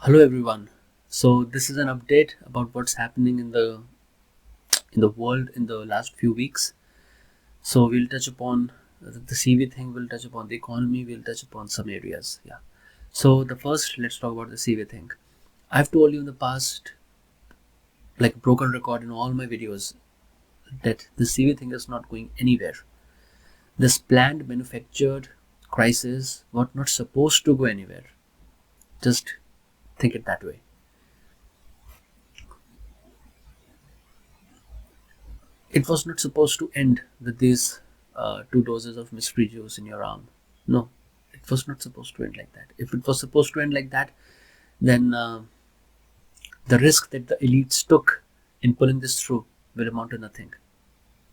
Hello everyone. So this is an update about what's happening in the world in the last few weeks. So we'll touch upon the CV thing, we'll touch upon the economy, we'll touch upon some areas. Yeah. So the first, let's talk about the CV thing. I've told you in the past, like a broken record in all my videos, that the CV thing is not going anywhere. This planned manufactured crisis was not supposed to go anywhere. Just think it that way. It was not supposed to end with these two doses of mystery juice in your arm. No, it was not supposed to end like that. If it was supposed to end like that, then the risk that the elites took in pulling this through will amount to nothing.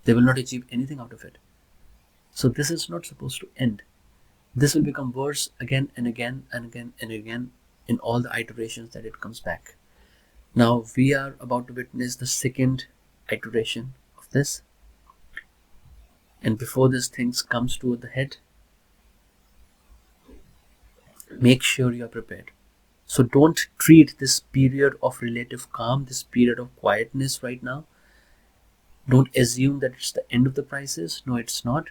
They will not achieve anything out of it. So this is not supposed to end. This will become worse again and again and again and again in all the iterations that it comes back. Now we are about to witness the second iteration of this. And before this thing comes to the head, make sure you are prepared. So don't treat this period of relative calm, this period of quietness right now. Don't assume that it's the end of the crisis. No, it's not.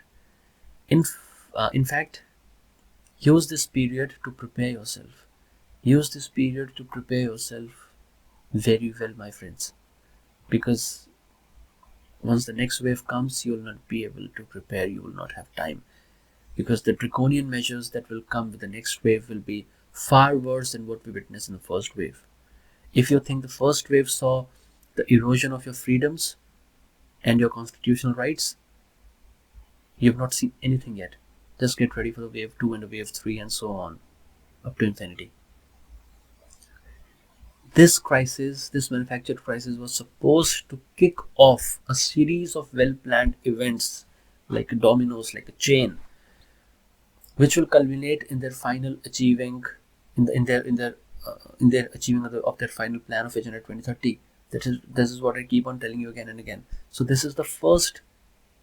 In fact, use this period to prepare yourself. Use this period to prepare yourself very well, my friends. Because once the next wave comes, you will not be able to prepare. You will not have time. Because the draconian measures that will come with the next wave will be far worse than what we witnessed in the first wave. If you think the first wave saw the erosion of your freedoms and your constitutional rights, you have not seen anything yet. Just get ready for the wave 2 and the wave 3 and so on, up to infinity. This crisis, this manufactured crisis, was supposed to kick off a series of well-planned events like dominoes, like a chain, which will culminate in their final achieving, in their achieving of their final plan of Agenda 2030. This is what I keep on telling you again and again. So this is the first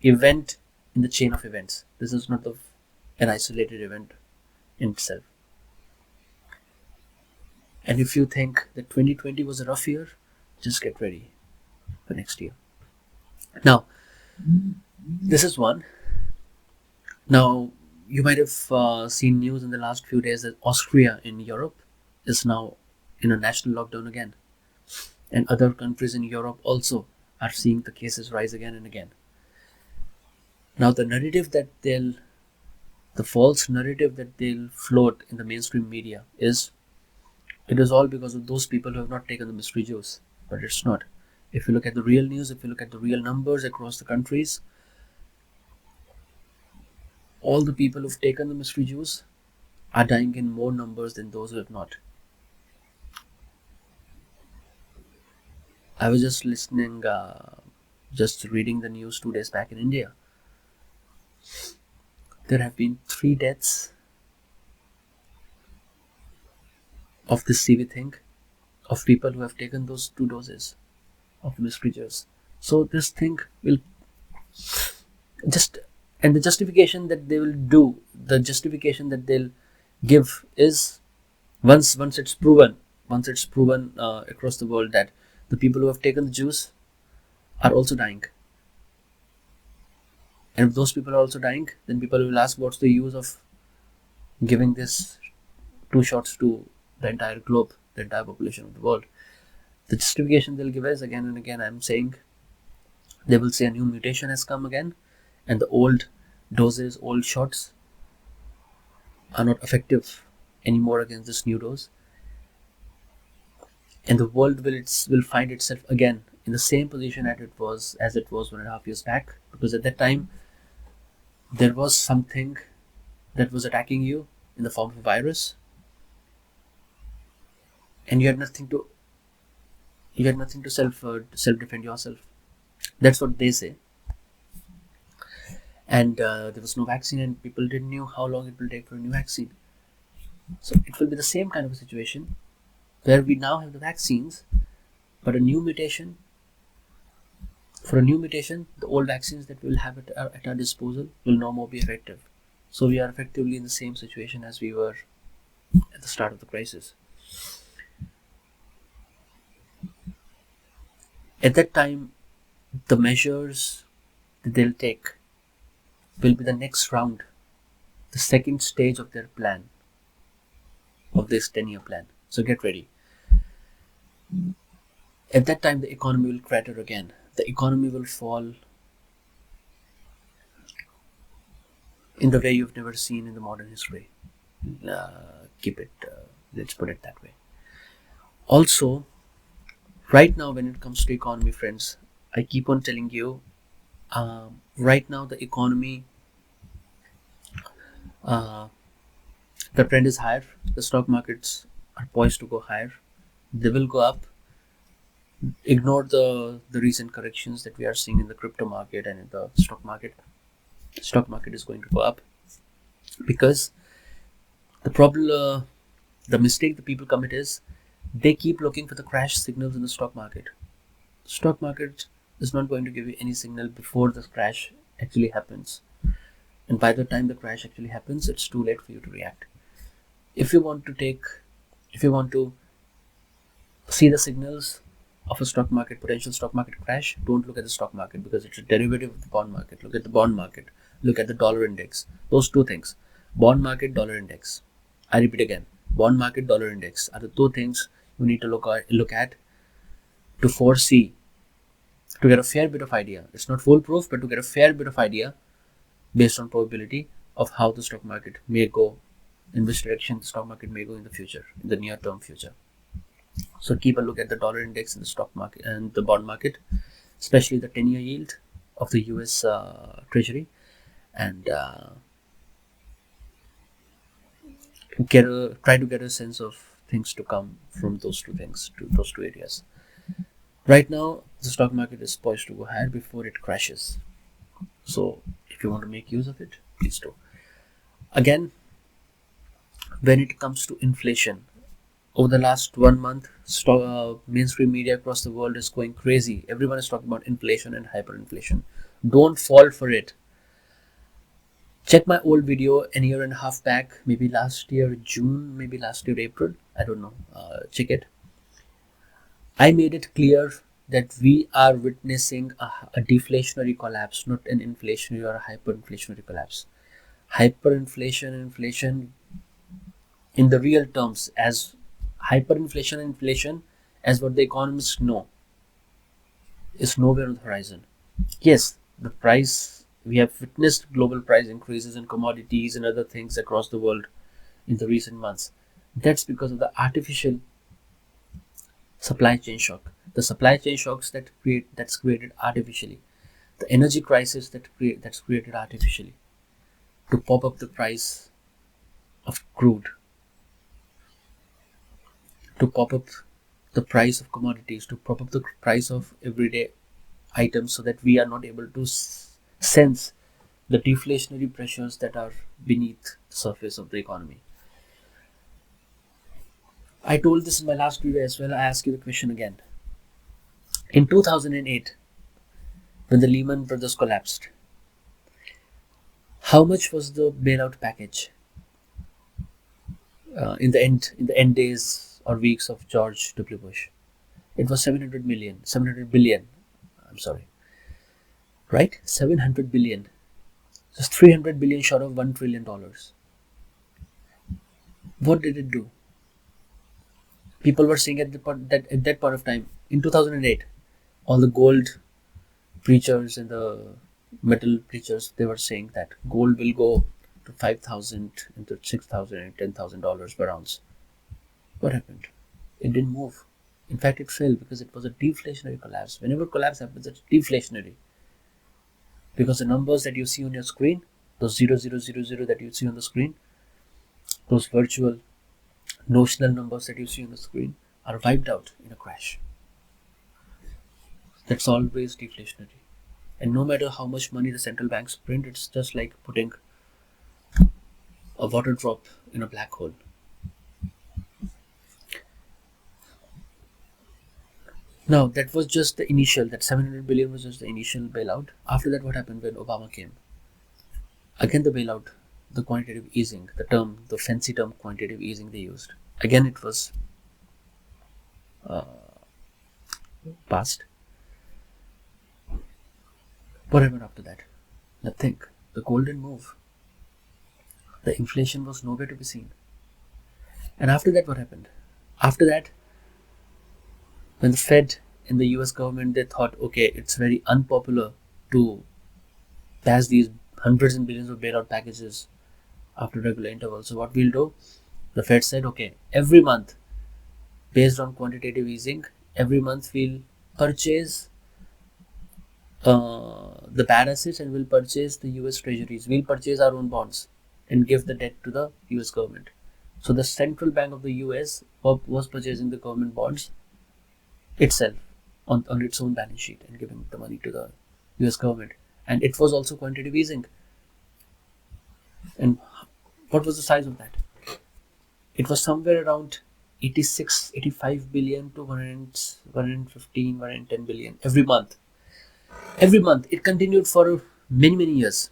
event in the chain of events. This is not an isolated event in itself. And if you think that 2020 was a rough year, just get ready for next year. Now, this is one. Now, you might have seen news in the last few days that Austria in Europe is now in a national lockdown again. And other countries in Europe also are seeing the cases rise again and again. Now, the false narrative that they'll float in the mainstream media is, it is all because of those people who have not taken the mystery juice. But it's not. If you look at the real news, if you look at the real numbers across the countries, all the people who've taken the mystery juice are dying in more numbers than those who have not. I was just reading the news 2 days back in India. There have been 3 deaths of this CV thing, of people who have taken those 2 doses of the mystery juice. So this thing will and the justification that they will do, the justification that they'll give is, once it's proven across the world that the people who have taken the juice are also dying. And if those people are also dying, then people will ask, what's the use of giving this 2 shots to the entire globe, the entire population of the world? The justification they'll give is, again and again, I'm saying, they will say a new mutation has come again, and the old doses, old shots are not effective anymore against this new dose. And the world will find itself again in the same position as it was 1.5 years back, because at that time there was something that was attacking you in the form of a virus, and you had nothing to self defend yourself. That's what they say. And there was no vaccine, and people didn't know how long it will take for a new vaccine. So it will be the same kind of a situation where we now have the vaccines, but for a new mutation, the old vaccines that we will have at our disposal will no more be effective. So we are effectively in the same situation as we were at the start of the crisis. At that time, the measures that they'll take will be the next round, the second stage of their plan, of this 10-year plan. So get ready. At that time, the economy will crater again. The economy will fall in the way you've never seen in the modern history. Let's put it that way. Also, right now, when it comes to economy, friends, I keep on telling you, right now the economy, the trend is higher. The stock markets are poised to go higher. They will go up. Ignore the recent corrections that we are seeing in the crypto market and in the stock market. Stock market is going to go up because the mistake that people commit is they keep looking for the crash signals in the stock market. Stock market is not going to give you any signal before the crash actually happens, and by the time the crash actually happens, it's too late for you to react. If you want to see the signals of a potential stock market crash, don't look at the stock market because it's a derivative of the bond market. Look at the bond market. Look at the dollar index. Those two things, bond market, dollar index. I repeat again, bond market, dollar index are the two things you need to look at to foresee, to get a fair bit of idea. It's not foolproof, but to get a fair bit of idea based on probability of how the stock market may go, in which direction the stock market may go in the future, in the near term future. So keep a look at the dollar index in the stock market and the bond market, especially the 10-year yield of the US Treasury, and try to get a sense of things to come from those two things, to those two areas. Right now, the stock market is poised to go higher before it crashes. So if you want to make use of it, please do. Again, when it comes to inflation, over the last 1 month, mainstream media across the world is going crazy. Everyone is talking about inflation and hyperinflation. Don't fall for it. Check my old video a year and a half back, maybe last year June, maybe last year April, I don't know. Check it. I made it clear that we are witnessing a deflationary collapse, not an inflationary or a hyperinflationary collapse. Hyperinflation and inflation in the real terms, as hyperinflation and inflation, as what the economists know, is nowhere on the horizon. Yes, we have witnessed global price increases in commodities and other things across the world in the recent months. That's because of the artificial supply chain shock. The supply chain shocks that's created artificially. The energy crisis that's created artificially to pop up the price of crude, to pop up the price of commodities, to pop up the price of everyday items, so that we are not able to sense the deflationary pressures that are beneath the surface of the economy. I told this in my last video as well. I ask you the question again. In 2008, when the Lehman Brothers collapsed, how much was the bailout package in the end days or weeks of George W. Bush? It was 700 billion. I'm sorry. Right? 700 billion. Just 300 billion short of $1 trillion. What did it do? People were saying at that point of time, in 2008, all the gold preachers and the metal preachers, they were saying that gold will go to 5,000 and to 6,000 and $10,000 per ounce. What happened? It didn't move. In fact, it fell because it was a deflationary collapse. Whenever collapse happens, it's deflationary. Because the numbers that you see on your screen, those 0000 that you see on the screen, those virtual notional numbers that you see on the screen, are wiped out in a crash. That's always deflationary. And no matter how much money the central banks print, it's just like putting a water drop in a black hole. Now, that was just the initial, that 700 billion was just the initial bailout. After that, what happened when Obama came? Again, the bailout, the quantitative easing, the fancy term quantitative easing they used. Again, it was passed. What happened after that? Nothing. The gold didn't move. The inflation was nowhere to be seen. And after that, what happened? After that, when the Fed and the US government, they thought, okay, it's very unpopular to pass these hundreds and billions of bailout packages after regular intervals. So what we'll do, the Fed said, okay, every month, based on quantitative easing, every month we'll purchase the bad assets and we'll purchase the US treasuries. We'll purchase our own bonds and give the debt to the US government. So the central bank of the US was purchasing the government bonds itself on its own balance sheet and giving the money to the US government. And it was also quantitative easing. And what was the size of that? It was somewhere around 86, 85 billion to 115, 110 billion every month. Every month. It continued for many, many years.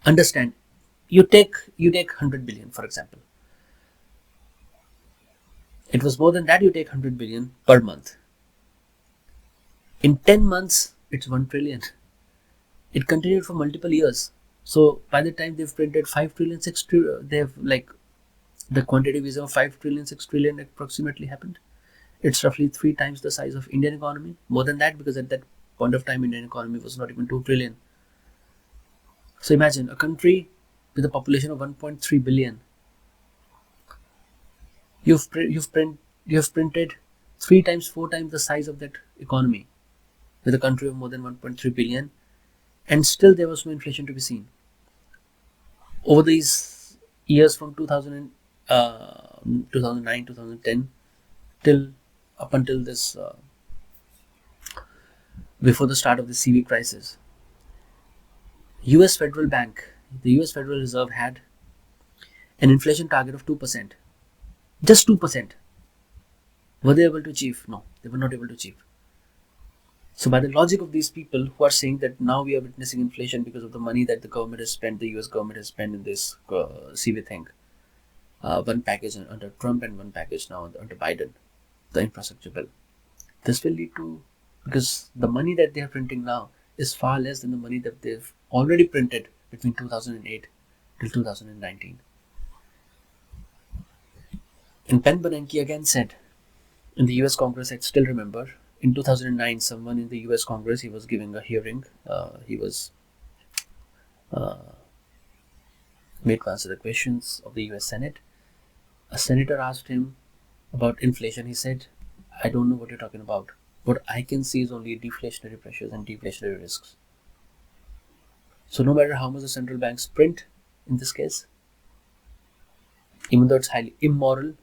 Understand, you take 100 billion, for example. It was more than that, you take 100 billion per month. In 10 months, it's 1 trillion. It continued for multiple years. So by the time they've printed 5 trillion, 6 trillion, they have like the quantitative easing of 5 trillion, 6 trillion approximately happened. It's roughly 3 times the size of Indian economy. More than that, because at that point of time, Indian economy was not even 2 trillion. So imagine a country with a population of 1.3 billion. You've printed 3 times, 4 times the size of that economy with a country of more than 1.3 billion, and still there was no inflation to be seen. Over these years from 2009, 2010 till up until this before the start of the CV crisis, US Federal Bank, the US Federal Reserve had an inflation target of 2%. Just 2%. Were they able to achieve? No, they were not able to achieve. So by the logic of these people who are saying that now we are witnessing inflation because of the money that the government has spent, the US government has spent in this CV thing, one package under Trump and one package now under Biden, the infrastructure bill. This will lead to, because the money that they are printing now is far less than the money that they've already printed between 2008 till 2019. And Penn Bernanke again said in the US Congress, I still remember, in 2009, someone in the US Congress, he was giving a hearing. He was made to answer the questions of the US Senate. A senator asked him about inflation. He said, I don't know what you're talking about. What I can see is only deflationary pressures and deflationary risks. So no matter how much the central banks print in this case, even though it's highly immoral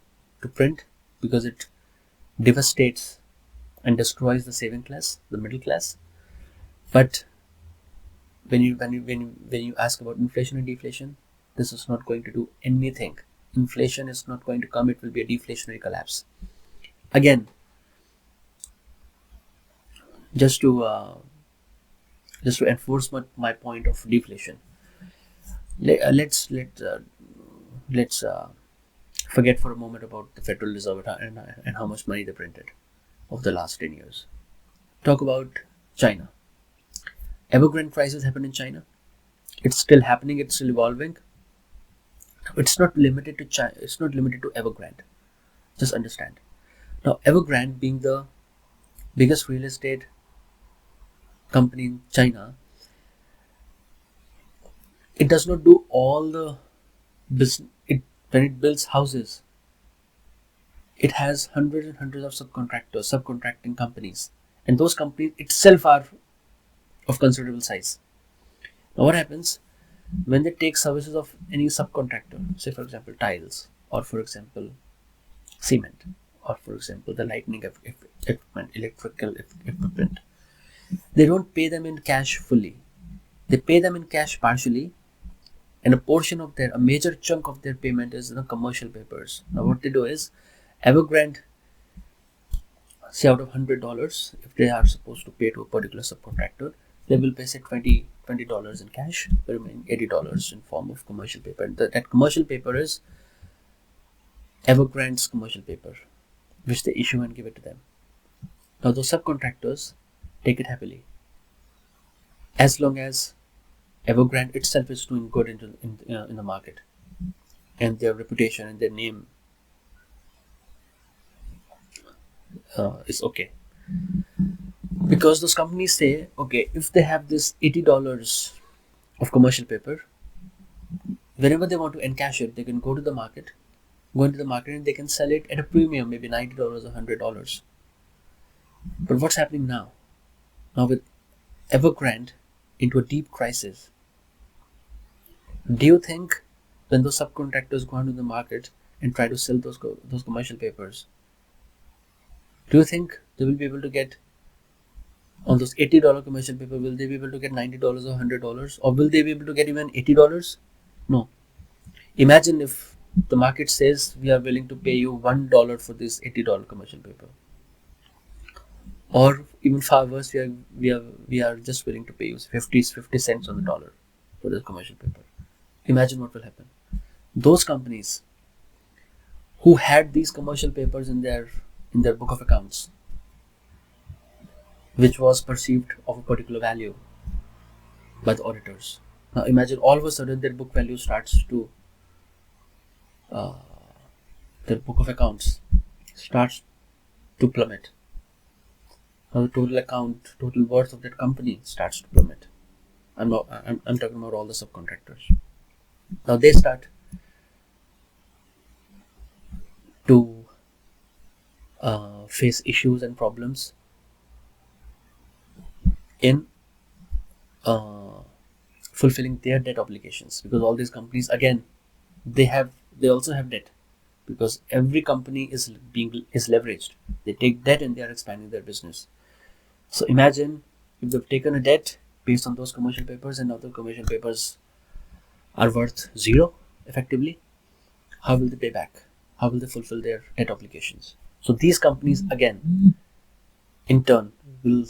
to print because it devastates and destroys the saving class, the middle class, but when you ask about inflation and deflation, this is not going to do anything. Inflation is not going to come. It will be a deflationary collapse. Again, just to enforce my point of deflation, let's forget for a moment about the Federal Reserve and how much money they printed over the last 10 years. Talk about China. Evergrande crisis happened in China. It's still happening. It's still evolving. It's not limited to China. It's not limited to Evergrande. Just understand. Now, Evergrande, being the biggest real estate company in China, it does not do all the business. When it builds houses, it has hundreds and hundreds of subcontracting companies, and those companies itself are of considerable size. Now, what happens when they take services of any subcontractor, say for example tiles, or for example cement, or for example the lighting equipment, electrical equipment? They don't pay them in cash fully. They pay them in cash partially, and a major chunk of their payment is the commercial papers. Now what they do is, Evergrande, say out of $100, if they are supposed to pay to a particular subcontractor, they will pay say $20 in cash, the remaining $80 in form of commercial paper. And that commercial paper is Evergrande's commercial paper, which they issue and give it to them. Now those subcontractors take it happily. as long as Evergrande itself is doing good in the market, and their reputation and their name is okay. Because those companies say, okay, if they have this $80 of commercial paper, whenever they want to encash it, they can go into the market and they can sell it at a premium, maybe $90 or $100. But what's happening now? Now with Evergrande into a deep crisis, do you think when those subcontractors go into the market and try to sell those commercial papers, do you think they will be able to get on those $80 commercial paper? Will they be able to get $90 or $100, or will they be able to get even $80? No. Imagine if the market says we are willing to pay you $1 for this $80 commercial paper, or even far worse, we are just willing to pay you 50 cents on the dollar for this commercial paper. Imagine what will happen. Those companies who had these commercial papers in their book of accounts, which was perceived of a particular value by the auditors. Now imagine all of a sudden their book value starts to their book of accounts starts to plummet. Now the total worth of that company starts to plummet. I'm talking about all the subcontractors. Now they start to face issues and problems in fulfilling their debt obligations, because all these companies, again, they also have debt, because every company is leveraged. They take debt and they are expanding their business. So imagine if they've taken a debt based on those commercial papers, and now the commercial papers are worth zero effectively. How will they pay back? How will they fulfill their debt obligations? So these companies, again, in turn, will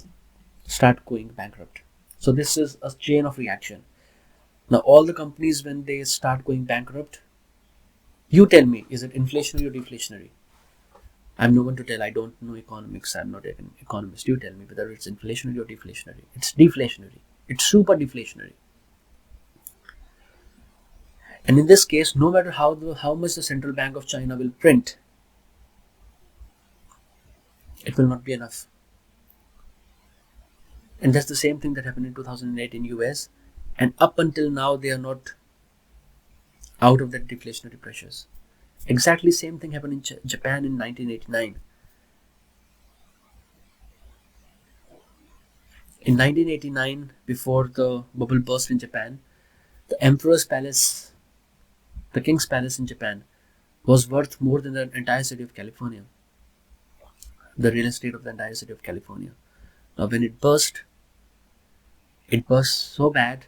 start going bankrupt. So this is a chain of reaction. Now all the companies, when they start going bankrupt, you tell me, is it inflationary or deflationary? I'm no one to tell. I don't know economics. I'm not an economist. You tell me whether it's inflationary or deflationary. It's deflationary. It's super deflationary. And in this case, no matter how much the central bank of China will print, it will not be enough. And that's the same thing that happened in 2008 in US. And up until now, they are not out of that deflationary pressures. Exactly same thing happened in Japan in 1989. In 1989, before the bubble burst in Japan, the Emperor's Palace, the King's Palace in Japan, was worth more than the entire city of California, the real estate of the entire city of California. Now when it burst so bad.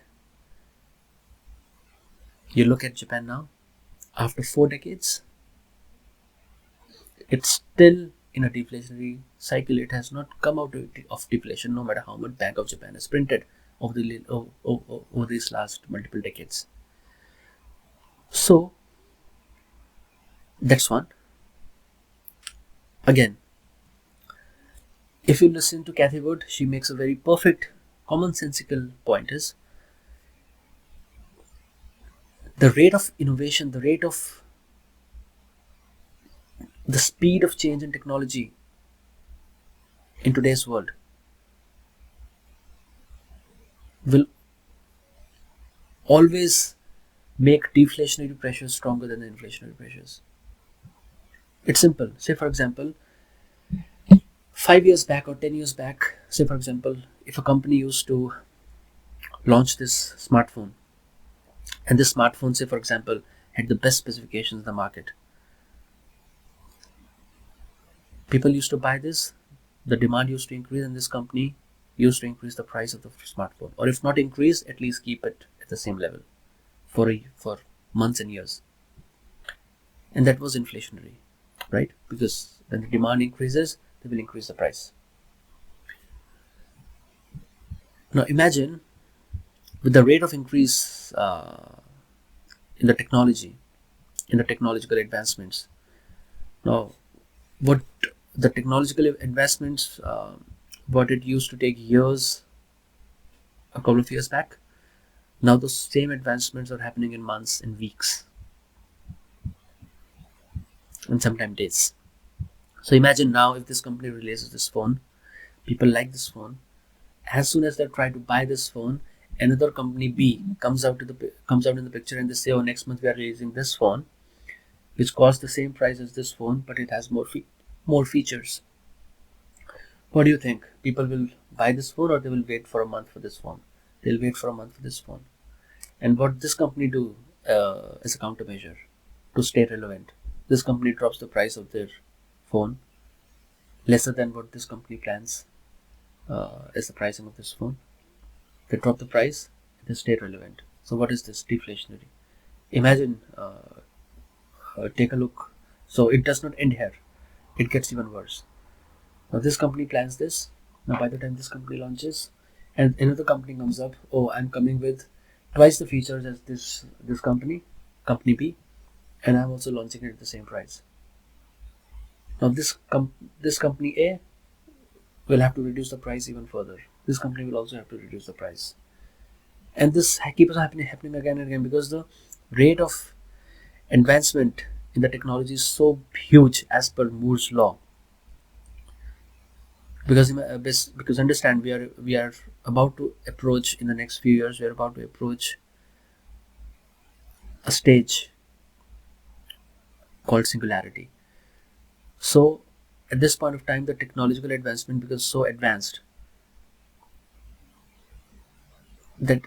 You look at Japan now, after 4 decades, it's still in a deflationary cycle. It has not come out of deflation, no matter how much Bank of Japan has printed over these last multiple decades. So that's one. Again, if you listen to Cathy Wood, she makes a very perfect, commonsensical point: is the rate of innovation, the speed of change in technology in today's world will always make deflationary pressures stronger than the inflationary pressures. It's simple. Say for example, 5 years back or 10 years back, say for example, if a company used to launch this smartphone, and this smartphone, say for example, had the best specifications in the market, people used to buy this, the demand used to increase, and this company used to increase the price of the smartphone, or if not increase, at least keep it at the same level for months and years. And that was inflationary, right? Because when the demand increases, they will increase the price. Now imagine, with the rate of increase in the technology, in the technological advancements. Now, what the technological advancements, what it used to take years a couple of years back. Now those same advancements are happening in months and weeks and sometimes days. So imagine now if this company releases this phone, people like this phone. As soon as they try to buy this phone, another company B comes out in the picture and they say, "Oh, next month we are releasing this phone, which costs the same price as this phone, but it has more features." What do you think? People will buy this phone or they will wait for a month for this phone? They'll wait for a month for this phone. And what this company do as a countermeasure to stay relevant? This company drops the price of their phone lesser than what this company plans as the pricing of this phone. They drop the price, they stay relevant. So what is this? Deflationary. Imagine, take a look. So it does not end here. It gets even worse. Now this company plans this. Now by the time this company launches, and another company comes up, "Oh, I'm coming with twice the features as this company B, and I'm also launching it at the same price." Now this company A will have to reduce the price even further. This company will also have to reduce the price, and this keeps happening again and again because the rate of advancement in the technology is so huge as per Moore's law. Because understand, we are about to approach, in the next few years, we are about to approach a stage called singularity. So at this point of time, the technological advancement becomes so advanced that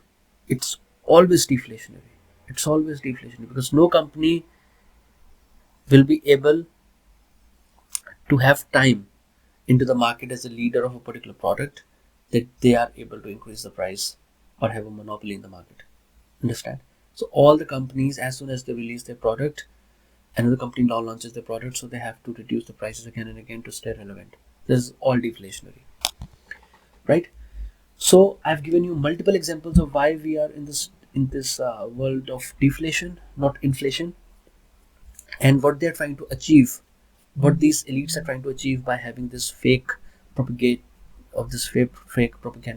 it's always deflationary. It's always deflationary because no company will be able to have time into the market as a leader of a particular product that they are able to increase the price or have a monopoly in the market. Understand? So all the companies, as soon as they release their product, another company now launches their product, so they have to reduce the prices again and again to stay relevant. This is all deflationary, right? So I've given you multiple examples of why we are in this world of deflation, not inflation, and what they're trying to achieve, what these elites are trying to achieve by having this fake propaganda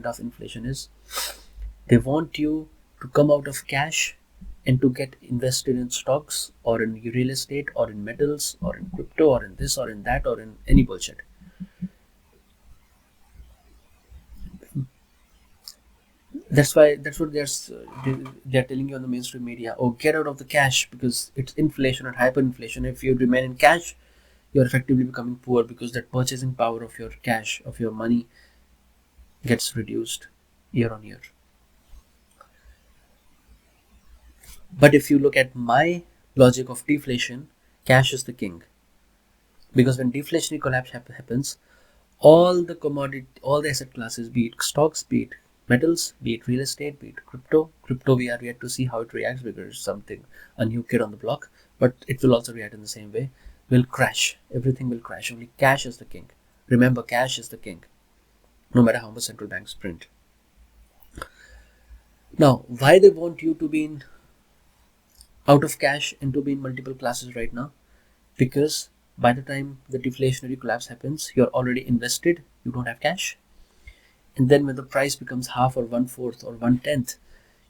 of inflation is they want you to come out of cash and to get invested in stocks or in real estate or in metals or in crypto or in this or in that or in any bullshit. That's what they're telling you on the mainstream media. Oh, get out of the cash because it's inflation and hyperinflation. If you remain in cash, you're effectively becoming poor because that purchasing power of your cash, of your money, gets reduced year on year. But if you look at my logic of deflation, cash is the king. Because when deflationary collapse happens, all the commodity, all the asset classes, be it stocks, be it metals, be it real estate, be it crypto, we are yet to see how it reacts because it's something, a new kid on the block, but it will also react in the same way, will crash. Everything will crash. Only cash is the king. Remember, cash is the king, no matter how much central banks print. Now, why they want you to be in out of cash and to be in multiple classes right now? Because by the time the deflationary collapse happens, you're already invested, you don't have cash. And then when the price becomes half or 1/4 or 1/10,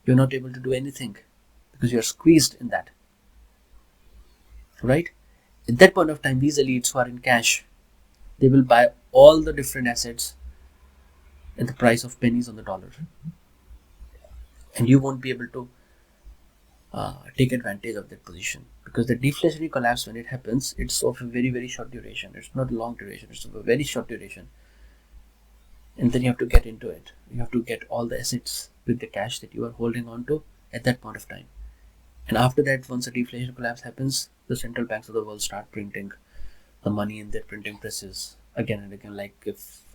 you're not able to do anything because you're squeezed in that. Right? At that point of time, these elites who are in cash, they will buy all the different assets at the price of pennies on the dollar. And you won't be able to take advantage of that position because the deflationary collapse, when it happens, it's of a very, very short duration. It's not long duration, it's of a very short duration. And then you have to get into it. You have to get all the assets with the cash that you are holding on to at that point of time. And after that, once a deflation collapse happens, the central banks of the world start printing the money in their printing presses again and again, like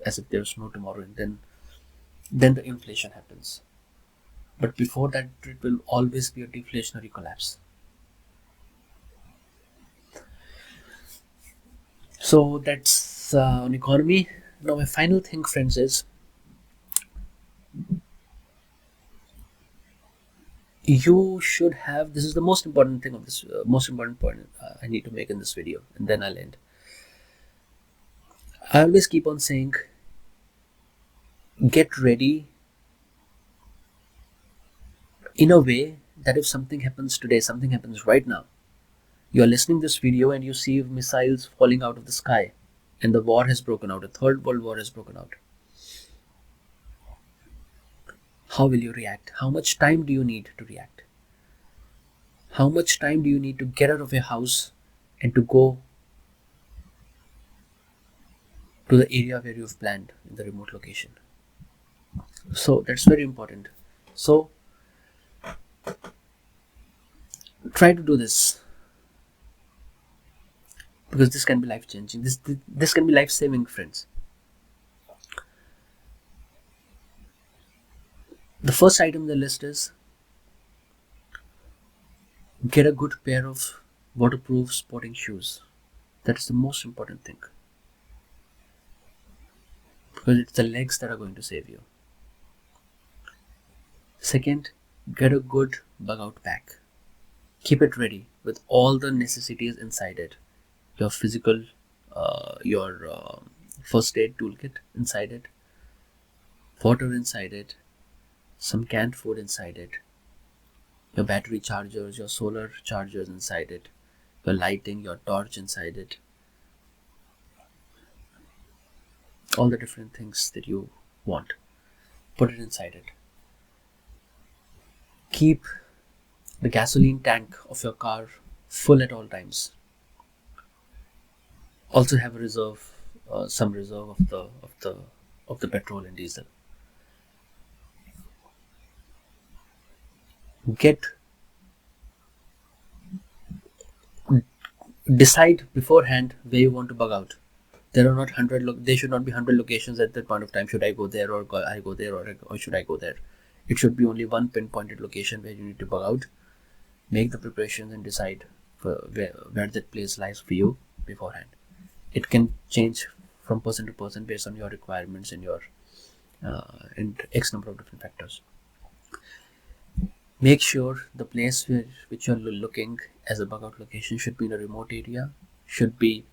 as if there's no tomorrow. And then the inflation happens. But before that, it will always be a deflationary collapse. So that's on economy. Now my final thing, friends, is you should have, this is the most important thing of this most important point I need to make in this video, and then I'll end. I always keep on saying, get ready in a way that if something happens today, something happens right now, you are listening this video and you see missiles falling out of the sky, and the war has broken out, a third world war has broken out. How will you react? How much time do you need to react? How much time do you need to get out of your house and to go to the area where you've planned in the remote location? So that's very important. So try to do this, because this can be life changing. This can be life saving, friends. The first item on the list is get a good pair of waterproof sporting shoes. That is the most important thing, because it's the legs that are going to save you. Second, get a good bug out pack. Keep it ready with all the necessities inside it. Your physical, your first aid toolkit inside it, water inside it, some canned food inside it, your battery chargers, your solar chargers inside it, your lighting, your torch inside it, all the different things that you want. Put it inside it. Keep the gasoline tank of your car full at all times. Also have a reserve, some reserve of the petrol and diesel. Decide beforehand where you want to bug out. There are not 100. There should not be 100 locations at that point of time. Should I go there, or I go there, or should I go there? It should be only one pinpointed location where you need to bug out. Make the preparations and decide where that place lies for you beforehand. It can change from person to person based on your requirements and your and X number of different factors. Make sure the place which you're looking as a bug out location should be in a remote area, should be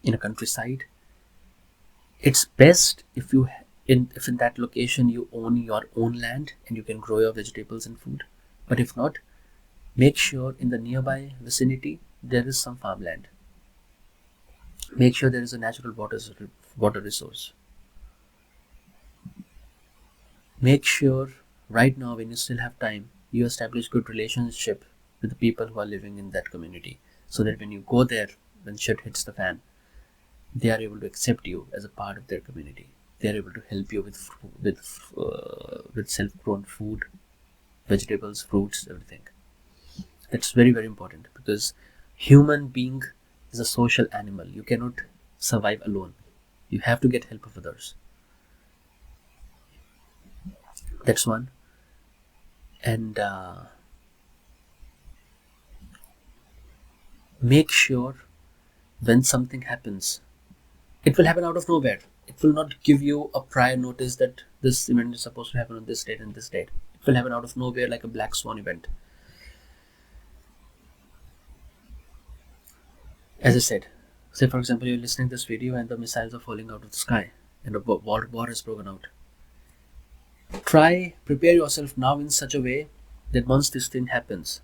in a countryside. It's best if in that location you own your own land and you can grow your vegetables and food. But if not, make sure in the nearby vicinity there is some farmland. Make sure there is a natural water resource. Make sure right now, when you still have time, you establish good relationship with the people who are living in that community, so that when you go there, when shit hits the fan, they are able to accept you as a part of their community. They are able to help you with self-grown food, vegetables, fruits, everything. That's very, very important, because human being is a social animal. You cannot survive alone. You have to get help of others. That's one. And make sure when something happens, it will happen out of nowhere. It will not give you a prior notice that this event is supposed to happen on this date and this date. It will happen out of nowhere, like a black swan event. As I said, say for example, you're listening to this video and the missiles are falling out of the sky and a war has broken out. Prepare yourself now in such a way that once this thing happens,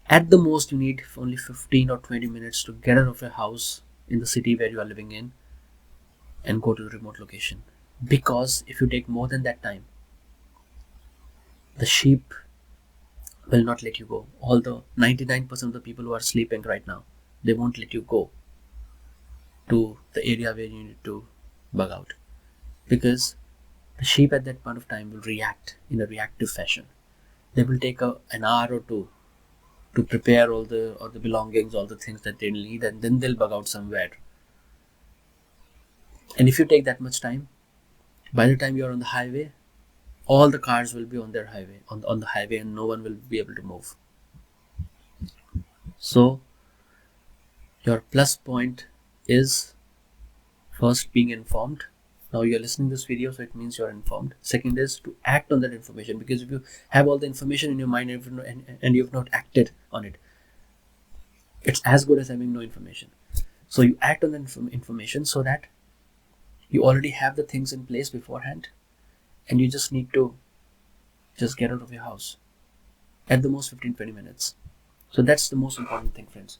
at the most you need only 15 or 20 minutes to get out of your house in the city where you are living in and go to the remote location. Because if you take more than that time, the sheep will not let you go. Although 99% of the people who are sleeping right now, they won't let you go to the area where you need to bug out, because the sheep at that point of time will react in a reactive fashion. They will take an hour or two to prepare all the belongings, all the things that they need, and then they'll bug out somewhere. And if you take that much time, by the time you're on the highway, all the cars will be on their highway, on the highway, and no one will be able to move. So your plus point is first being informed. Now you're listening to this video, so it means you're informed. Second is to act on that information, because if you have all the information in your mind and you've not acted on it, it's as good as having no information. So you act on the information so that you already have the things in place beforehand, and you just need to just get out of your house. at the most 15-20 minutes. So that's the most important thing, friends.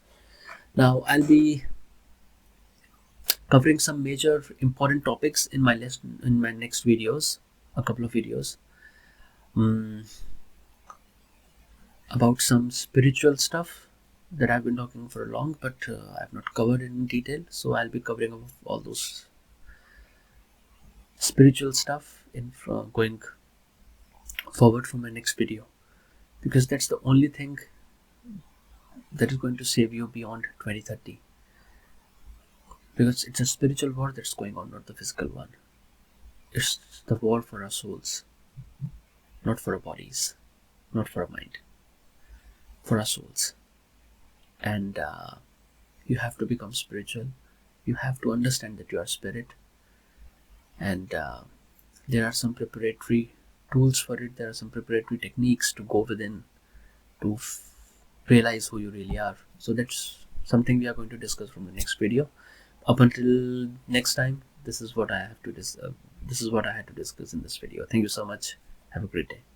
Now I'll be covering some major important topics in my next videos, a couple of videos, about some spiritual stuff that I've been talking for long, but I've not covered it in detail. So I'll be covering all those spiritual stuff in going forward for my next video, because that's the only thing that is going to save you beyond 2030, because it's a spiritual war that's going on, not the physical one. It's the war for our souls, not for our bodies, not for our mind, for our souls. And you have to become spiritual. You have to understand that you are spirit, and there are some preparatory tools for it. There are some preparatory techniques to go within to realize who you really are. So that's something we are going to discuss from the next video. Up until next time, this is what I had to discuss in this video. Thank you so much. Have a great day.